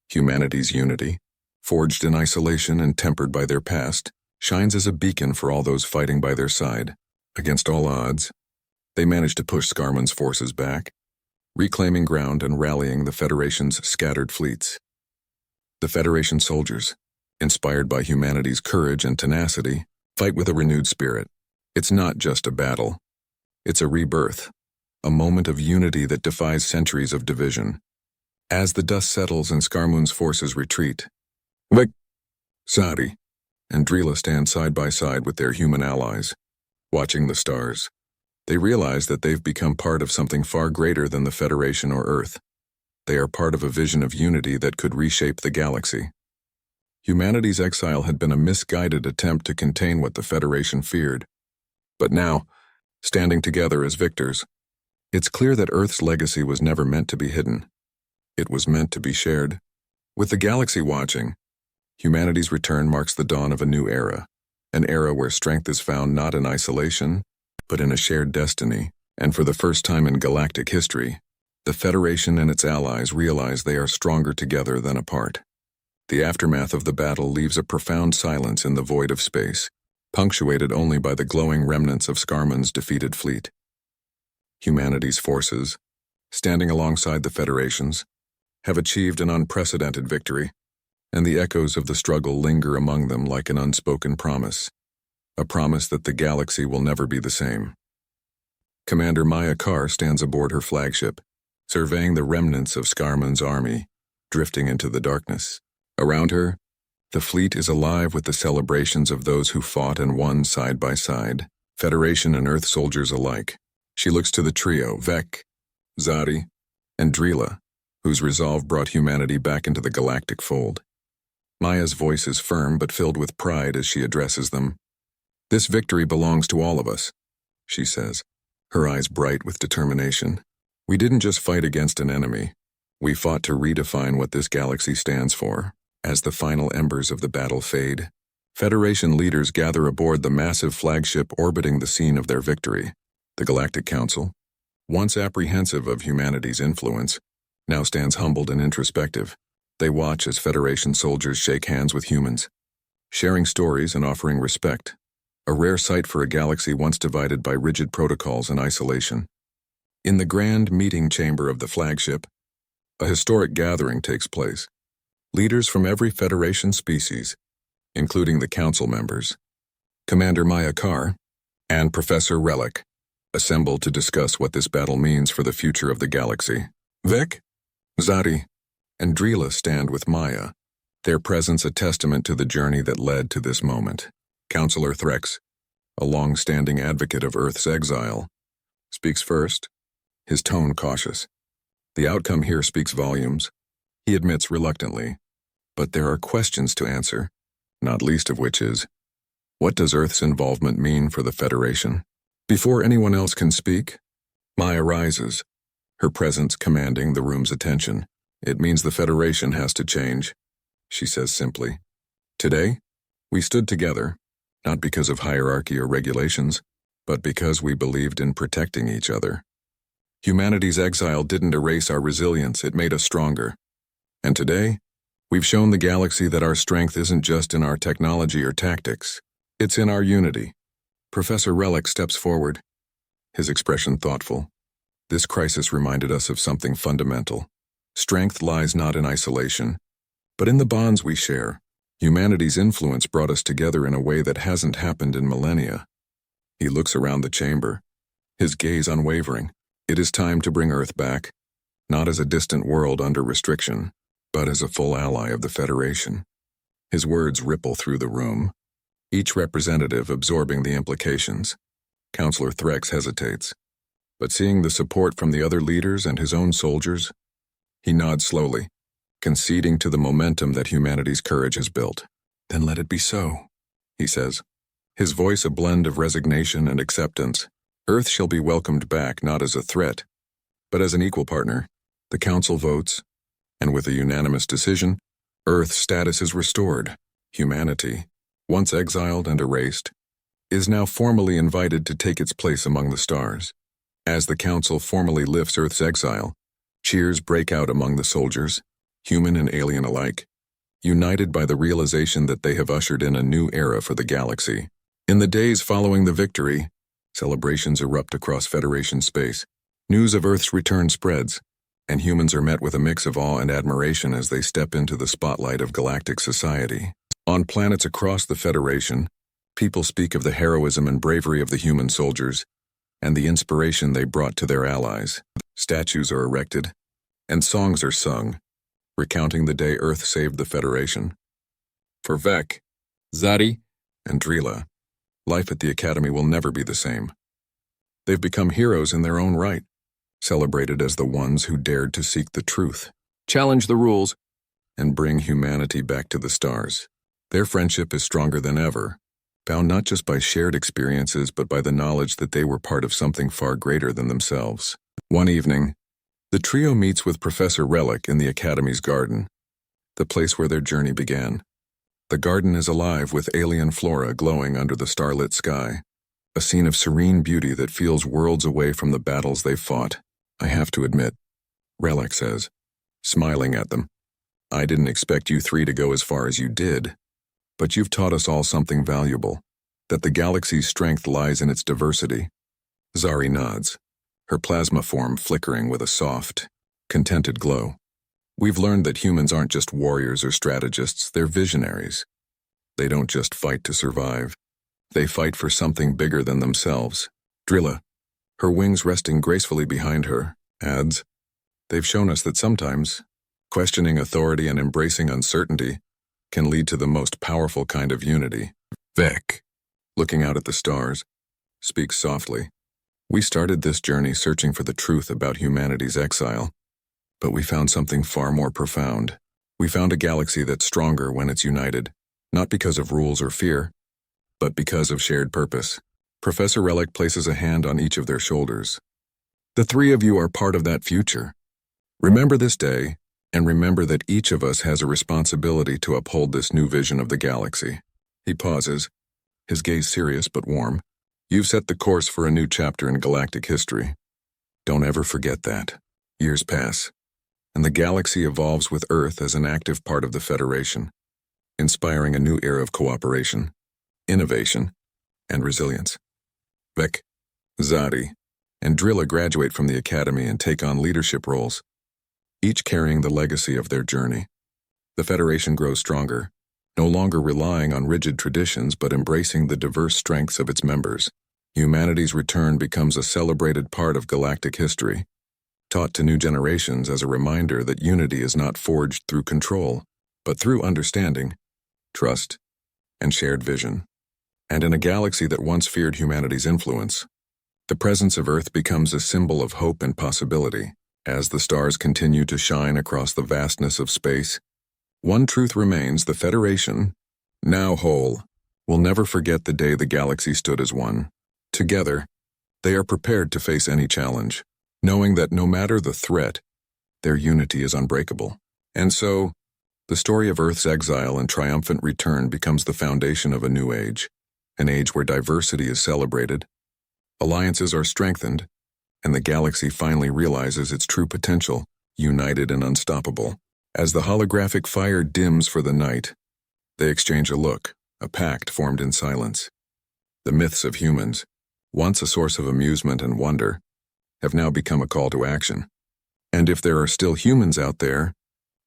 Humanity's unity, forged in isolation and tempered by their past, shines as a beacon for all those fighting by their side. Against all odds, they managed to push Scarman's forces back, reclaiming ground and rallying the Federation's scattered fleets. The Federation soldiers, inspired by humanity's courage and tenacity, fight with a renewed spirit. It's not just a battle. It's a rebirth, a moment of unity that defies centuries of division. As the dust settles and Scarman's forces retreat, Vek, Sadi, and Drila stand side by side with their human allies, watching the stars. They realize that they've become part of something far greater than the Federation or Earth. They are part of a vision of unity that could reshape the galaxy. Humanity's exile had been a misguided attempt to contain what the Federation feared. But now, standing together as victors, it's clear that Earth's legacy was never meant to be hidden. It was meant to be shared. With the galaxy watching, humanity's return marks the dawn of a new era, an era where strength is found not in isolation, but in a shared destiny. And for the first time in galactic history, the Federation and its allies realize they are stronger together than apart. The aftermath of the battle leaves a profound silence in the void of space, punctuated only by the glowing remnants of Scarman's defeated fleet. Humanity's forces, standing alongside the Federation's, have achieved an unprecedented victory, and the echoes of the struggle linger among them like an unspoken promise, a promise that the galaxy will never be the same. Commander Maya Carr stands aboard her flagship, surveying the remnants of Scarman's army, drifting into the darkness. Around her, the fleet is alive with the celebrations of those who fought and won side by side, Federation and Earth soldiers alike. She looks to the trio, Vek, Zadi, and Drila, whose resolve brought humanity back into the galactic fold. Maya's voice is firm but filled with pride as she addresses them. "This victory belongs to all of us," she says, her eyes bright with determination. "We didn't just fight against an enemy. We fought to redefine what this galaxy stands for." As the final embers of the battle fade, Federation leaders gather aboard the massive flagship orbiting the scene of their victory. The Galactic Council, once apprehensive of humanity's influence, now stands humbled and introspective. They watch as Federation soldiers shake hands with humans, sharing stories and offering respect, a rare sight for a galaxy once divided by rigid protocols and isolation. In the grand meeting chamber of the flagship, a historic gathering takes place. Leaders from every Federation species, including the Council members, Commander Maya Carr, and Professor Relic, assemble to discuss what this battle means for the future of the galaxy. Vek, Zadi, and Drila stand with Maya, their presence a testament to the journey that led to this moment. Counselor Threx, a long-standing advocate of Earth's exile, speaks first, his tone cautious. The outcome here speaks volumes. He admits reluctantly, but there are questions to answer, not least of which is, what does Earth's involvement mean for the Federation? Before anyone else can speak, Maya rises, her presence commanding the room's attention. "It means the Federation has to change," she says simply. "Today, we stood together, not because of hierarchy or regulations, but because we believed in protecting each other. Humanity's exile didn't erase our resilience, it made us stronger. And today, we've shown the galaxy that our strength isn't just in our technology or tactics, it's in our unity." Professor Relic steps forward, his expression thoughtful. "This crisis reminded us of something fundamental. Strength lies not in isolation, but in the bonds we share. Humanity's influence brought us together in a way that hasn't happened in millennia." He looks around the chamber, his gaze unwavering. It is time to bring Earth back, not as a distant world under restriction, but as a full ally of the Federation. His words ripple through the room, each representative absorbing the implications. Counselor Threx hesitates, but seeing the support from the other leaders and his own soldiers, he nods slowly, conceding to the momentum that humanity's courage has built. "Then let it be so," he says, his voice a blend of resignation and acceptance. Earth shall be welcomed back not as a threat, but as an equal partner. The Council votes, and with a unanimous decision, Earth's status is restored. Humanity, once exiled and erased, is now formally invited to take its place among the stars. As the Council formally lifts Earth's exile, cheers break out among the soldiers, human and alien alike, united by the realization that they have ushered in a new era for the galaxy. In the days following the victory, celebrations erupt across Federation space. News of Earth's return spreads, and humans are met with a mix of awe and admiration as they step into the spotlight of galactic society. On planets across the Federation, people speak of the heroism and bravery of the human soldiers, and the inspiration they brought to their allies. Statues are erected, and songs are sung, recounting the day Earth saved the Federation. For Vec, Zadi, and Drila, life at the Academy will never be the same. They've become heroes in their own right, celebrated as the ones who dared to seek the truth, challenge the rules, and bring humanity back to the stars. Their friendship is stronger than ever, bound not just by shared experiences but by the knowledge that they were part of something far greater than themselves. One evening, the trio meets with Professor Relic in the Academy's garden, the place where their journey began. The garden is alive with alien flora glowing under the starlit sky, a scene of serene beauty that feels worlds away from the battles they fought. I have to admit, Relic says, smiling at them, I didn't expect you three to go as far as you did, but you've taught us all something valuable, that the galaxy's strength lies in its diversity. Zari nods, her plasma form flickering with a soft, contented glow. We've learned that humans aren't just warriors or strategists, they're visionaries. They don't just fight to survive. They fight for something bigger than themselves. Drilla, her wings resting gracefully behind her, adds, they've shown us that sometimes, questioning authority and embracing uncertainty can lead to the most powerful kind of unity. Vec, looking out at the stars, speaks softly. We started this journey searching for the truth about humanity's exile, but we found something far more profound. We found a galaxy that's stronger when it's united, not because of rules or fear, but because of shared purpose. Professor Relic places a hand on each of their shoulders. The three of you are part of that future. Remember this day, and remember that each of us has a responsibility to uphold this new vision of the galaxy. He pauses, his gaze serious but warm. You've set the course for a new chapter in galactic history. Don't ever forget that. Years pass, and the galaxy evolves with Earth as an active part of the Federation, inspiring a new era of cooperation, innovation, and resilience. Vec, Zadi, and Drilla graduate from the Academy and take on leadership roles, each carrying the legacy of their journey. The Federation grows stronger, no longer relying on rigid traditions but embracing the diverse strengths of its members. Humanity's return becomes a celebrated part of galactic history, taught to new generations as a reminder that unity is not forged through control, but through understanding, trust, and shared vision. And in a galaxy that once feared humanity's influence, the presence of Earth becomes a symbol of hope and possibility. As the stars continue to shine across the vastness of space, one truth remains: the Federation, now whole, will never forget the day the galaxy stood as one. Together, they are prepared to face any challenge, knowing that no matter the threat, their unity is unbreakable. And so, the story of Earth's exile and triumphant return becomes the foundation of a new age, an age where diversity is celebrated, alliances are strengthened, and the galaxy finally realizes its true potential, united and unstoppable. As the holographic fire dims for the night, they exchange a look, a pact formed in silence. The myths of humans, once a source of amusement and wonder, have now become a call to action. And if there are still humans out there,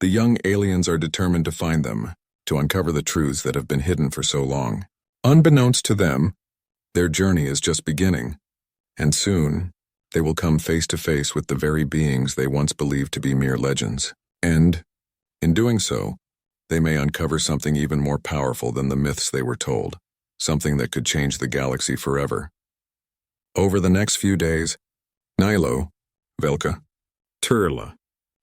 the young aliens are determined to find them, to uncover the truths that have been hidden for so long. Unbeknownst to them, their journey is just beginning, and soon they will come face to face with the very beings they once believed to be mere legends. And, in doing so, they may uncover something even more powerful than the myths they were told, something that could change the galaxy forever. Over the next few days, Nilo, Velka, Turla,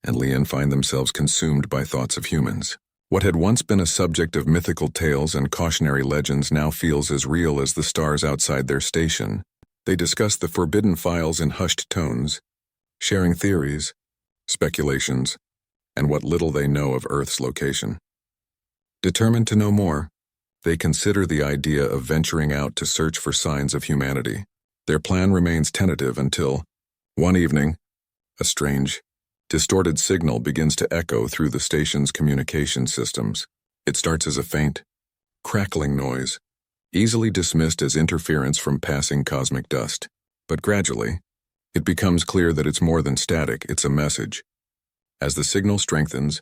and Lian find themselves consumed by thoughts of humans. What had once been a subject of mythical tales and cautionary legends now feels as real as the stars outside their station. They discuss the forbidden files in hushed tones, sharing theories, speculations, and what little they know of Earth's location. Determined to know more, they consider the idea of venturing out to search for signs of humanity. Their plan remains tentative until, one evening, a strange, Distorted signal begins to echo through the station's communication systems. It starts as a faint, crackling noise, easily dismissed as interference from passing cosmic dust. But gradually, it becomes clear that it's more than static, it's a message. As the signal strengthens,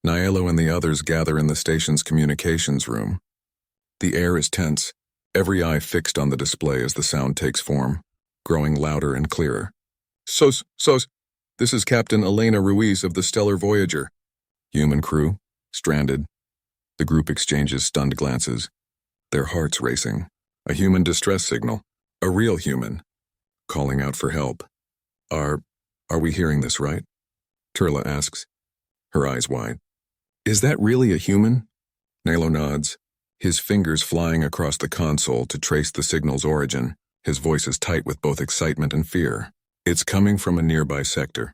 Nielo and the others gather in the station's communications room. The air is tense, every eye fixed on the display as the sound takes form, growing louder and clearer. Sos, this is Captain Elena Ruiz of the Stellar Voyager. Human crew, stranded. The group exchanges stunned glances, their hearts racing. A human distress signal, a real human, calling out for help. Are we hearing this right? Turla asks, her eyes wide. Is that really a human? Nalo nods, his fingers flying across the console to trace the signal's origin. His voice is tight with both excitement and fear. It's coming from a nearby sector.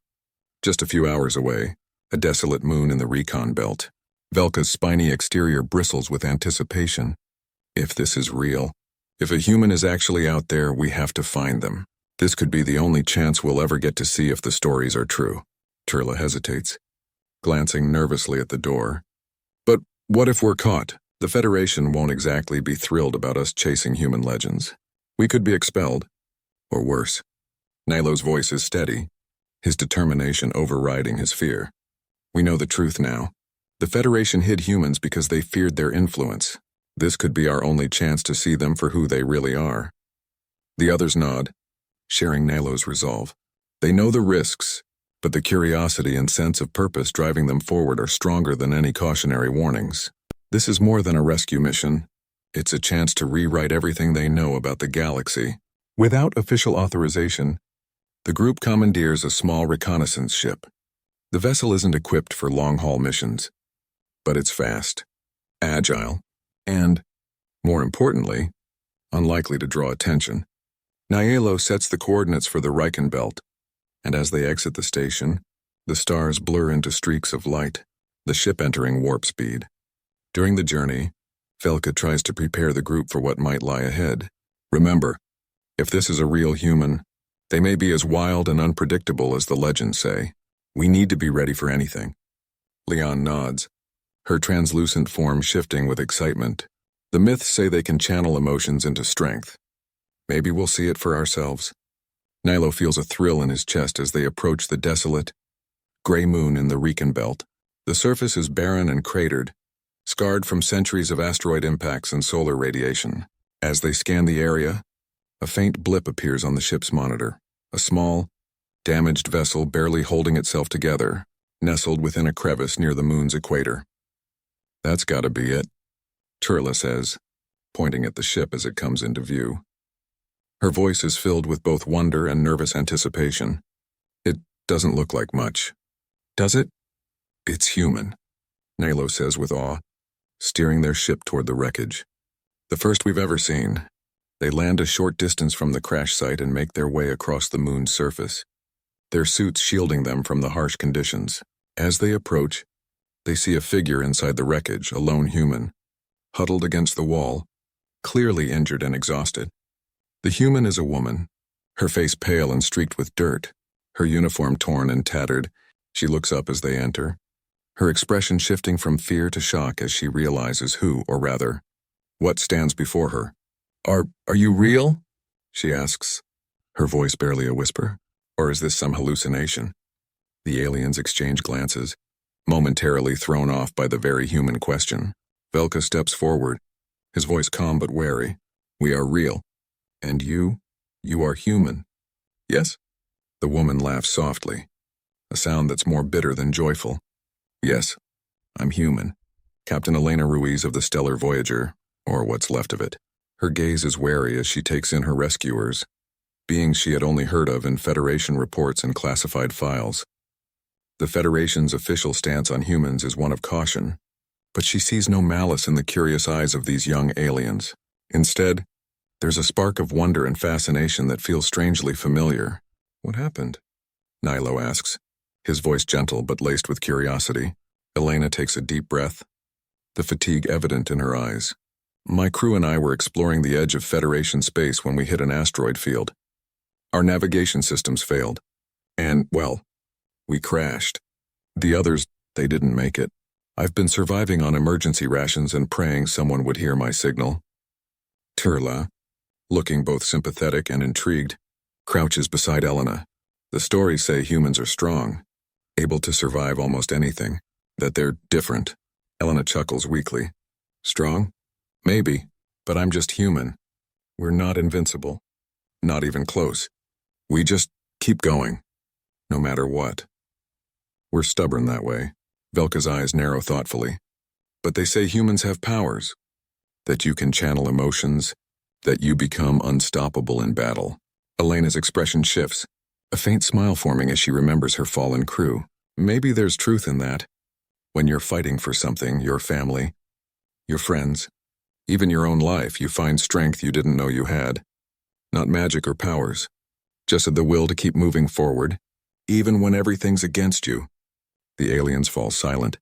Just a few hours away, a desolate moon in the recon belt. Velka's spiny exterior bristles with anticipation. If this is real, if a human is actually out there, we have to find them. This could be the only chance we'll ever get to see if the stories are true. Turla hesitates, glancing nervously at the door. But what if we're caught? The Federation won't exactly be thrilled about us chasing human legends. We could be expelled, or worse. Nilo's voice is steady, his determination overriding his fear. We know the truth now. The Federation hid humans because they feared their influence. This could be our only chance to see them for who they really are. The others nod, sharing Nilo's resolve. They know the risks, but the curiosity and sense of purpose driving them forward are stronger than any cautionary warnings. This is more than a rescue mission. It's a chance to rewrite everything they know about the galaxy. Without official authorization, the group commandeers a small reconnaissance ship. The vessel isn't equipped for long-haul missions, but it's fast, agile, and, more importantly, unlikely to draw attention. Nielo sets the coordinates for the Riken Belt, and as they exit the station, the stars blur into streaks of light, the ship entering warp speed. During the journey, Velka tries to prepare the group for what might lie ahead. Remember, if this is a real human, they may be as wild and unpredictable as the legends say. We need to be ready for anything. Leon nods, her translucent form shifting with excitement. The myths say they can channel emotions into strength. Maybe we'll see it for ourselves. Nilo feels a thrill in his chest as they approach the desolate, gray moon in the Riken Belt. The surface is barren and cratered, scarred from centuries of asteroid impacts and solar radiation. As they scan the area, a faint blip appears on the ship's monitor. A small, damaged vessel barely holding itself together, nestled within a crevice near the moon's equator. That's gotta be it, Turla says, pointing at the ship as it comes into view. Her voice is filled with both wonder and nervous anticipation. It doesn't look like much. Does it? It's human, Nalo says with awe, steering their ship toward the wreckage. The first we've ever seen. They land a short distance from the crash site and make their way across the moon's surface, their suits shielding them from the harsh conditions. As they approach, they see a figure inside the wreckage, a lone human, huddled against the wall, clearly injured and exhausted. The human is a woman, her face pale and streaked with dirt, her uniform torn and tattered. She looks up as they enter, her expression shifting from fear to shock as she realizes who, or rather, what stands before her. Are you real? She asks, her voice barely a whisper. Or is this some hallucination? The aliens exchange glances, momentarily thrown off by the very human question. Velka steps forward, his voice calm but wary. We are real. And you are human. Yes? The woman laughs softly, a sound that's more bitter than joyful. Yes, I'm human. Captain Elena Ruiz of the Stellar Voyager, or what's left of it. Her gaze is wary as she takes in her rescuers, beings she had only heard of in Federation reports and classified files. The Federation's official stance on humans is one of caution, but she sees no malice in the curious eyes of these young aliens. Instead, there's a spark of wonder and fascination that feels strangely familiar. What happened? Nilo asks, his voice gentle but laced with curiosity. Elena takes a deep breath, the fatigue evident in her eyes. My crew and I were exploring the edge of Federation space when we hit an asteroid field. Our navigation systems failed. And, well, We crashed. The others, they didn't make it. I've been surviving on emergency rations and praying someone would hear my signal. Turla, looking both sympathetic and intrigued, crouches beside Elena. The stories say humans are strong, able to survive almost anything, that they're different. Elena chuckles weakly. Strong? Maybe, but I'm just human. We're not invincible. Not even close. We just keep going, no matter what. We're stubborn that way. Velka's eyes narrow thoughtfully. But they say humans have powers. That you can channel emotions, that you become unstoppable in battle. Elena's expression shifts, a faint smile forming as she remembers her fallen crew. Maybe there's truth in that. When you're fighting for something, your family, your friends, even your own life, you find strength you didn't know you had. Not magic or powers, just the will to keep moving forward, even when everything's against you. The aliens fall silent,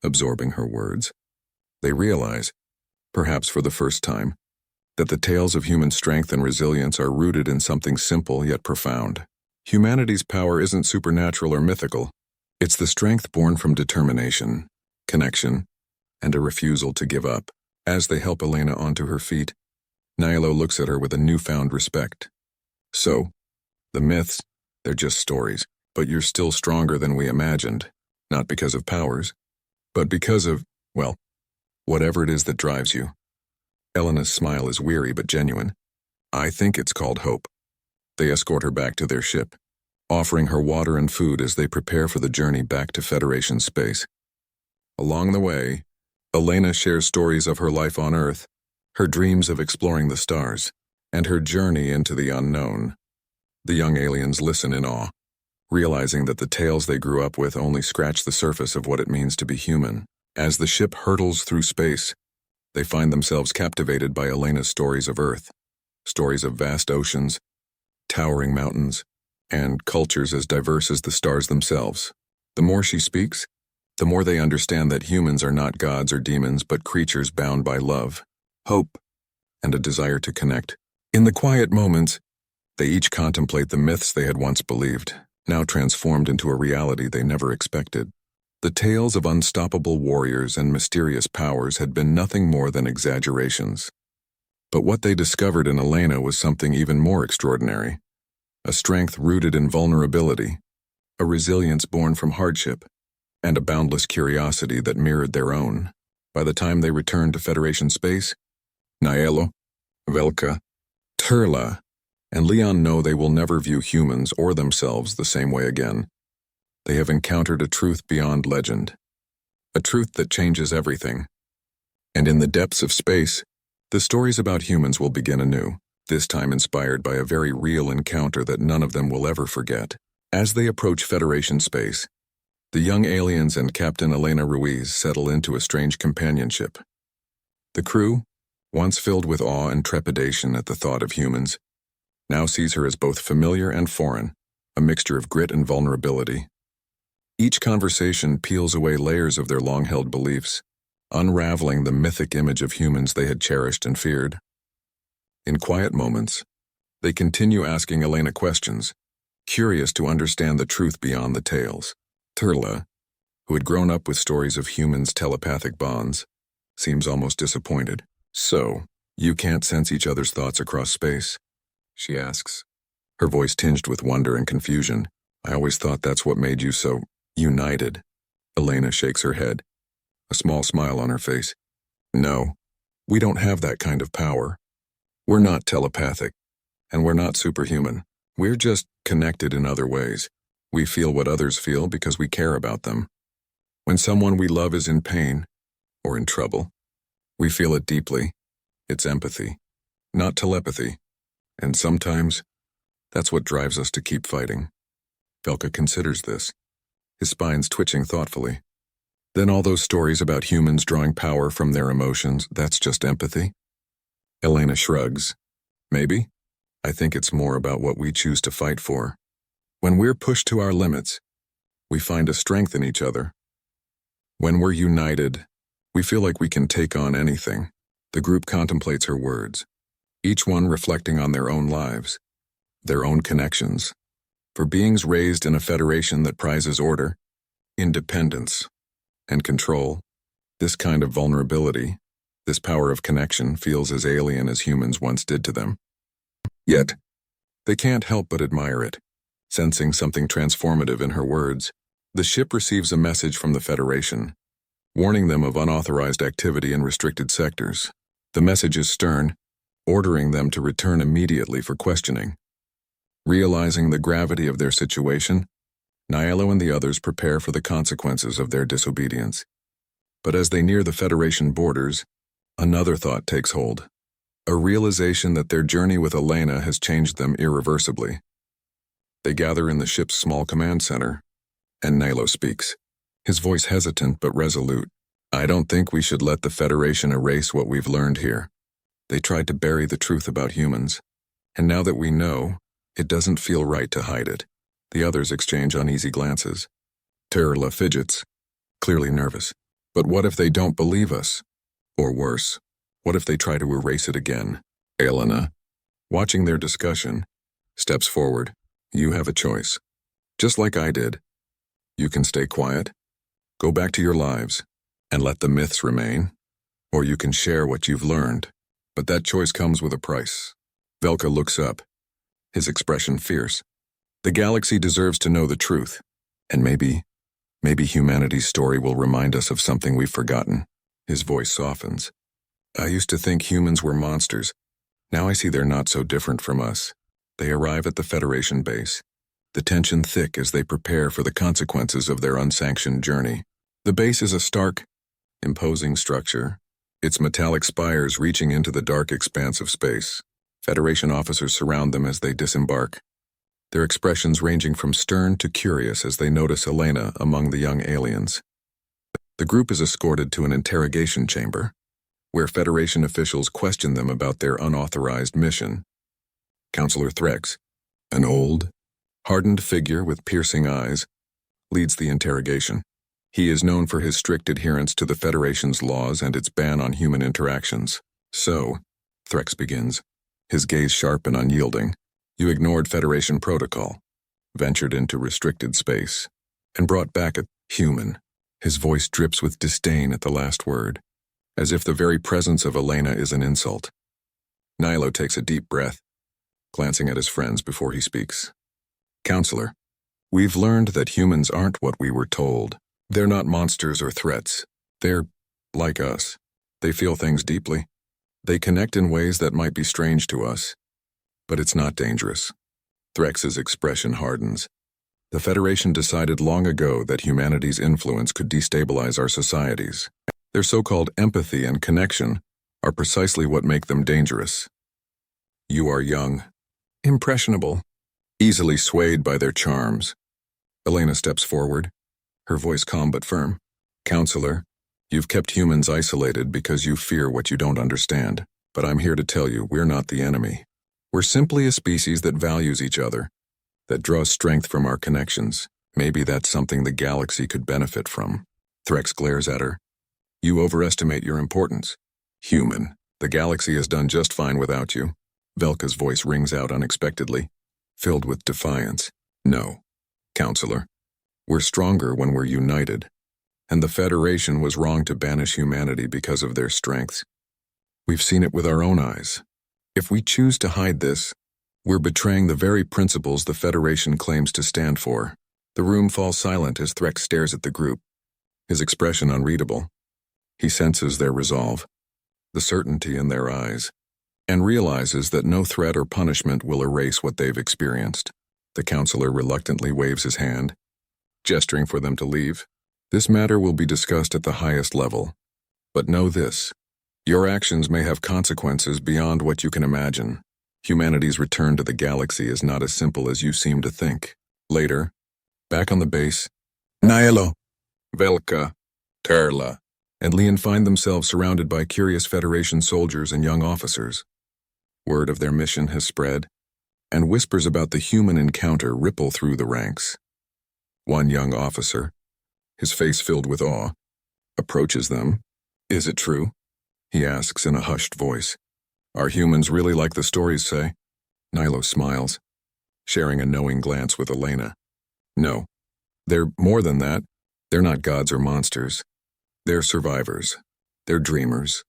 absorbing her words. They realize, perhaps for the first time, that the tales of human strength and resilience are rooted in something simple yet profound. Humanity's power isn't supernatural or mythical. It's the strength born from determination, connection, and a refusal to give up. As they help Elena onto her feet, Nylo looks at her with a newfound respect. So, the myths, they're just stories, but you're still stronger than we imagined. Not because of powers, but because of, well, whatever it is that drives you. Elena's smile is weary but genuine. I think it's called hope. They escort her back to their ship, offering her water and food as they prepare for the journey back to Federation space. Along the way, Elena shares stories of her life on Earth, her dreams of exploring the stars, and her journey into the unknown. The young aliens listen in awe, realizing that the tales they grew up with only scratch the surface of what it means to be human. As the ship hurtles through space, they find themselves captivated by Elena's stories of Earth, stories of vast oceans, towering mountains, and cultures as diverse as the stars themselves. The more she speaks, the more they understand that humans are not gods or demons but creatures bound by love, hope, and a desire to connect. In the quiet moments, they each contemplate the myths they had once believed, now transformed into a reality they never expected. The tales of unstoppable warriors and mysterious powers had been nothing more than exaggerations. But what they discovered in Elena was something even more extraordinary. A strength rooted in vulnerability, a resilience born from hardship, and a boundless curiosity that mirrored their own. By the time they returned to Federation space, Nylo, Velka, Turla, and Leon know they will never view humans or themselves the same way again. They have encountered a truth beyond legend, a truth that changes everything. And in the depths of space, the stories about humans will begin anew, this time inspired by a very real encounter that none of them will ever forget. As they approach Federation space, the young aliens and Captain Elena Ruiz settle into a strange companionship. The crew, once filled with awe and trepidation at the thought of humans, now sees her as both familiar and foreign, a mixture of grit and vulnerability. Each conversation peels away layers of their long-held beliefs, unraveling the mythic image of humans they had cherished and feared. In quiet moments, they continue asking Elena questions, curious to understand the truth beyond the tales. Turla, who had grown up with stories of humans' telepathic bonds, seems almost disappointed. So, you can't sense each other's thoughts across space? She asks, her voice tinged with wonder and confusion. I always thought that's what made you so united. Elena shakes her head, a small smile on her face. No, we don't have that kind of power. We're not telepathic, and we're not superhuman. We're just connected in other ways. We feel what others feel because we care about them. When someone we love is in pain or in trouble, we feel it deeply. It's empathy, not telepathy. And sometimes, that's what drives us to keep fighting. Velka considers this, his spines twitching thoughtfully. Then all those stories about humans drawing power from their emotions, that's just empathy? Elena shrugs. Maybe. I think it's more about what we choose to fight for. When we're pushed to our limits, we find a strength in each other. When we're united, we feel like we can take on anything. The group contemplates her words, each one reflecting on their own lives, their own connections, For beings raised in a federation that prizes order, independence, and control, this kind of vulnerability, this power of connection feels as alien as humans once did to them. Yet, they can't help but admire it. Sensing something transformative in her words, the ship receives a message from the Federation, warning them of unauthorized activity in restricted sectors. The message is stern, ordering them to return immediately for questioning. Realizing the gravity of their situation, Nialo and the others prepare for the consequences of their disobedience. But as they near the Federation borders, another thought takes hold. A realization that their journey with Elena has changed them irreversibly. They gather in the ship's small command center, and Nialo speaks, his voice hesitant but resolute. I don't think we should let the Federation erase what we've learned here. They tried to bury the truth about humans, and now that we know, it doesn't feel right to hide it. The others exchange uneasy glances. Terla fidgets, clearly nervous. But what if they don't believe us? Or worse, what if they try to erase it again? Elena, watching their discussion, steps forward. You have a choice. Just like I did. You can stay quiet, go back to your lives, and let the myths remain, or you can share what you've learned. But that choice comes with a price. Velka looks up, his expression fierce. The galaxy deserves to know the truth, and maybe humanity's story will remind us of something we've forgotten. His voice softens. I used to think humans were monsters. Now I see they're not so different from us. They arrive at the Federation base, the tension thick as they prepare for the consequences of their unsanctioned journey. The base is a stark, imposing structure, its metallic spires reaching into the dark expanse of space. Federation officers surround them as they disembark, their expressions ranging from stern to curious as they notice Elena among the young aliens. The group is escorted to an interrogation chamber, where Federation officials question them about their unauthorized mission. Counselor Threx, an old, hardened figure with piercing eyes, leads the interrogation. He is known for his strict adherence to the Federation's laws and its ban on human interactions. So, Threx begins, his gaze sharp and unyielding. You ignored Federation protocol, ventured into restricted space, and brought back a human. His voice drips with disdain at the last word, as if the very presence of Elena is an insult. Nialo takes a deep breath, glancing at his friends before he speaks. Counselor, we've learned that humans aren't what we were told. They're not monsters or threats. They're like us. They feel things deeply. They connect in ways that might be strange to us. But it's not dangerous. Threx's expression hardens. The Federation decided long ago that humanity's influence could destabilize our societies. Their so-called empathy and connection are precisely what make them dangerous. You are young, impressionable, easily swayed by their charms. Elena steps forward, her voice calm but firm. Counselor, you've kept humans isolated because you fear what you don't understand. But I'm here to tell you we're not the enemy. We're simply a species that values each other, that draws strength from our connections. Maybe that's something the galaxy could benefit from. Threx glares at her. You overestimate your importance. Human, the galaxy has done just fine without you. Velka's voice rings out unexpectedly, filled with defiance. No, Counselor. We're stronger when we're united, and the Federation was wrong to banish humanity because of their strengths. We've seen it with our own eyes. If we choose to hide this, we're betraying the very principles the Federation claims to stand for. The room falls silent as Threx stares at the group, his expression unreadable. He senses their resolve, the certainty in their eyes, and realizes that no threat or punishment will erase what they've experienced. The counselor reluctantly waves his hand, gesturing for them to leave. This matter will be discussed at the highest level. But know this. Your actions may have consequences beyond what you can imagine. Humanity's return to the galaxy is not as simple as you seem to think. Later, back on the base, Nialo, Velka, Terla, and Leon find themselves surrounded by curious Federation soldiers and young officers. Word of their mission has spread, and whispers about the human encounter ripple through the ranks. One young officer, his face filled with awe, approaches them. Is it true? He asks in a hushed voice. Are humans really like the stories say? Nialo smiles. sharing a knowing glance with Elena. No, they're more than that. They're not gods or monsters. They're survivors. They're dreamers.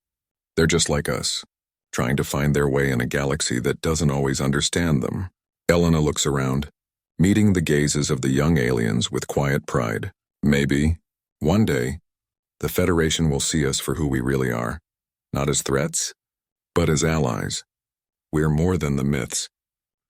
They're just like us, trying to find their way in a galaxy that doesn't always understand them. Elena looks around, meeting the gazes of the young aliens with quiet pride. Maybe, one day, the Federation will see us for who we really are, not as threats, but as allies. We're more than the myths,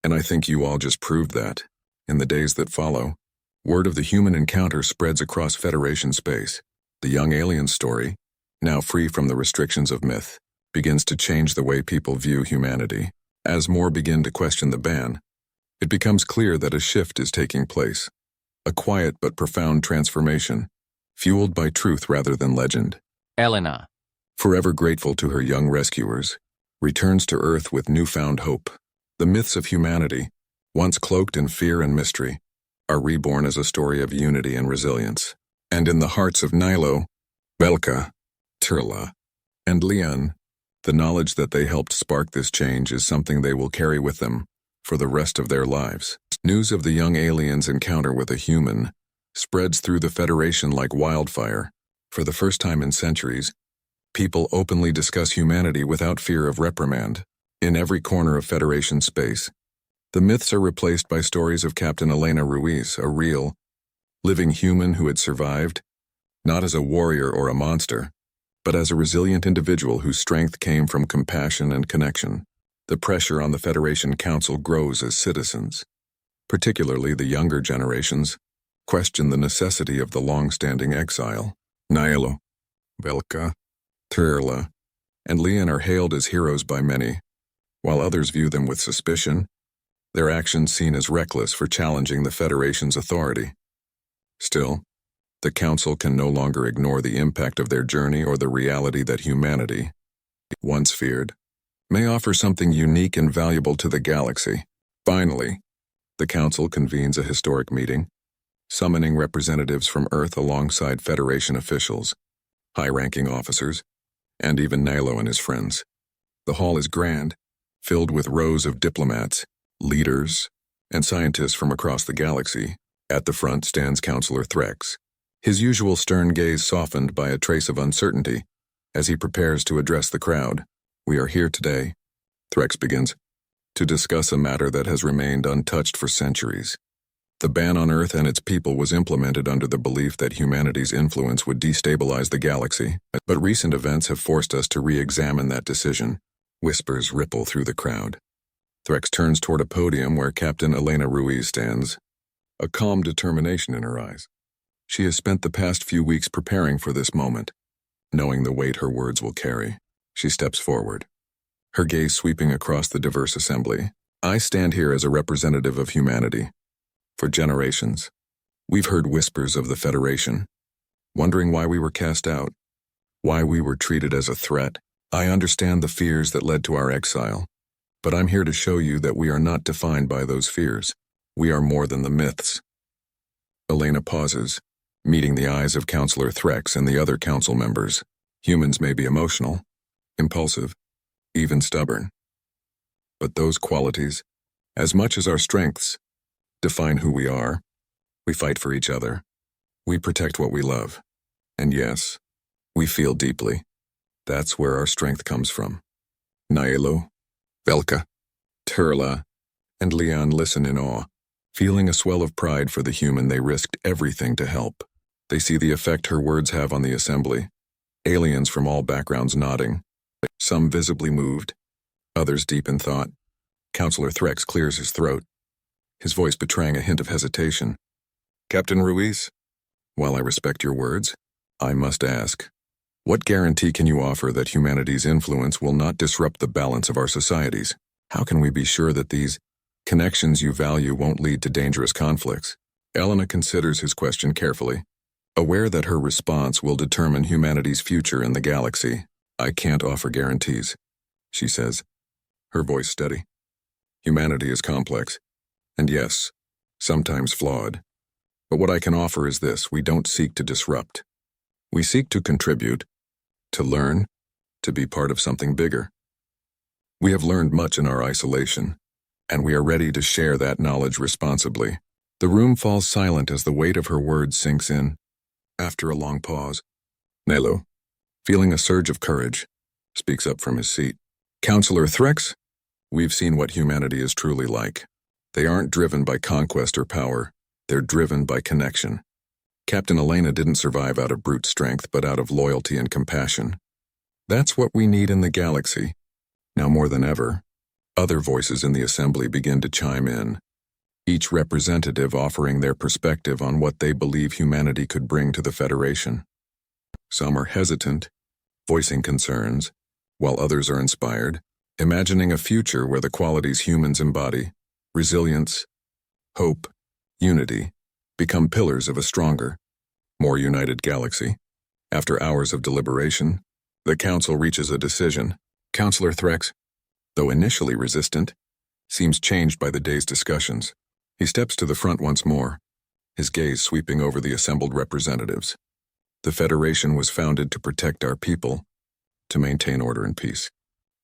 and I think you all just proved that. In the days that follow, word of the human encounter spreads across Federation space. The young alien story, now free from the restrictions of myth, begins to change the way people view humanity. As more begin to question the ban, it becomes clear that a shift is taking place. A quiet but profound transformation, fueled by truth rather than legend. Elena, Forever grateful to her young rescuers, returns to Earth with newfound hope. The myths of humanity, once cloaked in fear and mystery, are reborn as a story of unity and resilience. And in the hearts of Nilo, Belka, Turla, and Leon, the knowledge that they helped spark this change is something they will carry with them for the rest of their lives. News of the young aliens' encounter with a human spreads through the Federation like wildfire. For the first time in centuries, people openly discuss humanity without fear of reprimand. In every corner of Federation space, the myths are replaced by stories of Captain Elena Ruiz, a real, living human who had survived, not as a warrior or a monster, but as a resilient individual whose strength came from compassion and connection. The pressure on the Federation Council grows as citizens, particularly the younger generations, question the necessity of the long-standing exile. Nilo, Velka, Turla, and Leon are hailed as heroes by many, while others view them with suspicion, their actions seen as reckless for challenging the Federation's authority. Still, the Council can no longer ignore the impact of their journey or the reality that humanity, once feared, may offer something unique and valuable to the galaxy. Finally, the Council convenes a historic meeting, summoning representatives from Earth alongside Federation officials, high-ranking officers, and even Nilo and his friends. The hall is grand, filled with rows of diplomats, leaders, and scientists from across the galaxy. At the front stands Counselor Threx, his usual stern gaze softened by a trace of uncertainty as he prepares to address the crowd. We are here today, Threx begins, to discuss a matter that has remained untouched for centuries. The ban on Earth and its people was implemented under the belief that humanity's influence would destabilize the galaxy, but recent events have forced us to re-examine that decision. Whispers ripple through the crowd. Threx turns toward a podium where Captain Elena Ruiz stands, a calm determination in her eyes. She has spent the past few weeks preparing for this moment, knowing the weight her words will carry. She steps forward, her gaze sweeping across the diverse assembly. I stand here as a representative of humanity. For generations, we've heard whispers of the Federation, wondering why we were cast out, why we were treated as a threat. I understand the fears that led to our exile, but I'm here to show you that we are not defined by those fears. We are more than the myths. Elena pauses, meeting the eyes of Counselor Threx and the other council members. Humans may be emotional, impulsive, even stubborn. But those qualities, as much as our strengths, define who we are. We fight for each other. We protect what we love. And yes, we feel deeply. That's where our strength comes from. Nilo, Velka, Turla, and Leon listen in awe, feeling a swell of pride for the human they risked everything to help. They see the effect her words have on the assembly, aliens from all backgrounds nodding, some visibly moved, others deep in thought. Counselor Threx clears his throat, his voice betraying a hint of hesitation. Captain Ruiz, while I respect your words, I must ask, what guarantee can you offer that humanity's influence will not disrupt the balance of our societies? How can we be sure that these connections you value won't lead to dangerous conflicts? Elena considers his question carefully, aware that her response will determine humanity's future in the galaxy. I can't offer guarantees, she says, her voice steady. Humanity is complex, and yes, sometimes flawed. But what I can offer is this: we don't seek to disrupt. We seek to contribute, to learn, to be part of something bigger. We have learned much in our isolation, and we are ready to share that knowledge responsibly. The room falls silent as the weight of her words sinks in. After a long pause, Nelo, feeling a surge of courage, speaks up from his seat. Counselor Threx, we've seen what humanity is truly like. They aren't driven by conquest or power. They're driven by connection. Captain Elena didn't survive out of brute strength, but out of loyalty and compassion. That's what we need in the galaxy. Now more than ever, other voices in the assembly begin to chime in, each representative offering their perspective on what they believe humanity could bring to the Federation. Some are hesitant, voicing concerns, while others are inspired, imagining a future where the qualities humans embody, resilience, hope, unity, become pillars of a stronger, more united galaxy. After hours of deliberation, the Council reaches a decision. Counselor Threx, though initially resistant, seems changed by the day's discussions. He steps to the front once more, his gaze sweeping over the assembled representatives. The Federation was founded to protect our people, to maintain order and peace.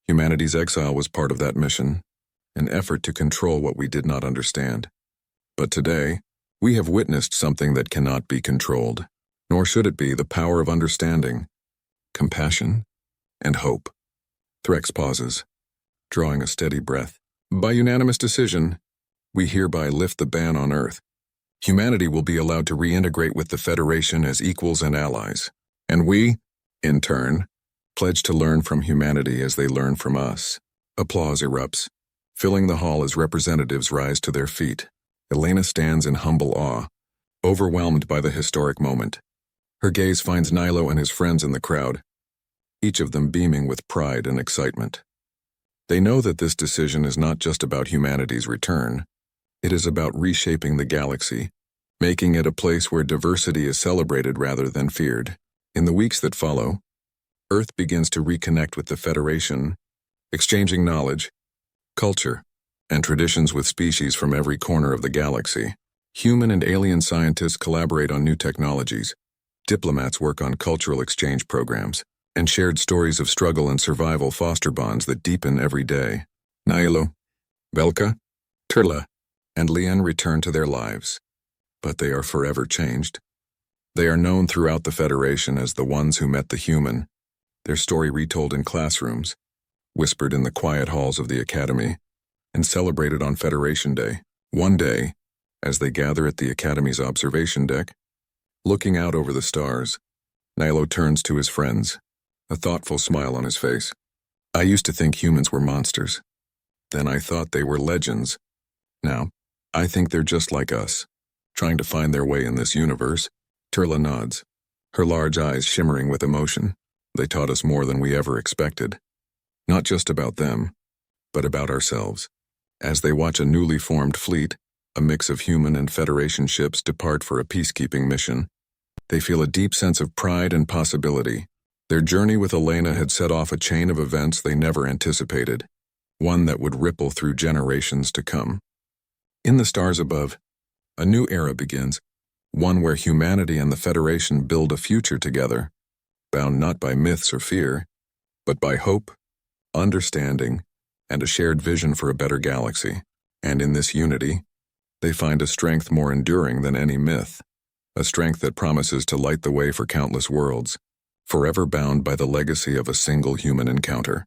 Humanity's exile was part of that mission, an effort to control what we did not understand. But today, we have witnessed something that cannot be controlled, nor should it be, the power of understanding, compassion, and hope. Threx pauses, drawing a steady breath. By unanimous decision, we hereby lift the ban on Earth. Humanity will be allowed to reintegrate with the Federation as equals and allies. And we, in turn, pledge to learn from humanity as they learn from us. Applause erupts, filling the hall as representatives rise to their feet. Elena stands in humble awe, overwhelmed by the historic moment. Her gaze finds Nilo and his friends in the crowd, each of them beaming with pride and excitement. They know that this decision is not just about humanity's return. It is about reshaping the galaxy, making it a place where diversity is celebrated rather than feared. In the weeks that follow, Earth begins to reconnect with the Federation, exchanging knowledge, culture, and traditions with species from every corner of the galaxy. Human and alien scientists collaborate on new technologies, diplomats work on cultural exchange programs, and shared stories of struggle and survival foster bonds that deepen every day. Nilo, Velka, Turla, and Lien return to their lives, but they are forever changed. They are known throughout the Federation as the ones who met the human, their story retold in classrooms, whispered in the quiet halls of the Academy, and celebrated on Federation Day. One day, as they gather at the Academy's observation deck, looking out over the stars, Nilo turns to his friends, a thoughtful smile on his face. I used to think humans were monsters. Then I thought they were legends. Now, I think they're just like us, trying to find their way in this universe. Turla nods, her large eyes shimmering with emotion. They taught us more than we ever expected. Not just about them, but about ourselves. As they watch a newly formed fleet, a mix of human and Federation ships, depart for a peacekeeping mission, they feel a deep sense of pride and possibility. Their journey with Elena had set off a chain of events they never anticipated, one that would ripple through generations to come. In the stars above, a new era begins, one where humanity and the Federation build a future together, bound not by myths or fear, but by hope, understanding, and a shared vision for a better galaxy. And in this unity, they find a strength more enduring than any myth, a strength that promises to light the way for countless worlds, forever bound by the legacy of a single human encounter.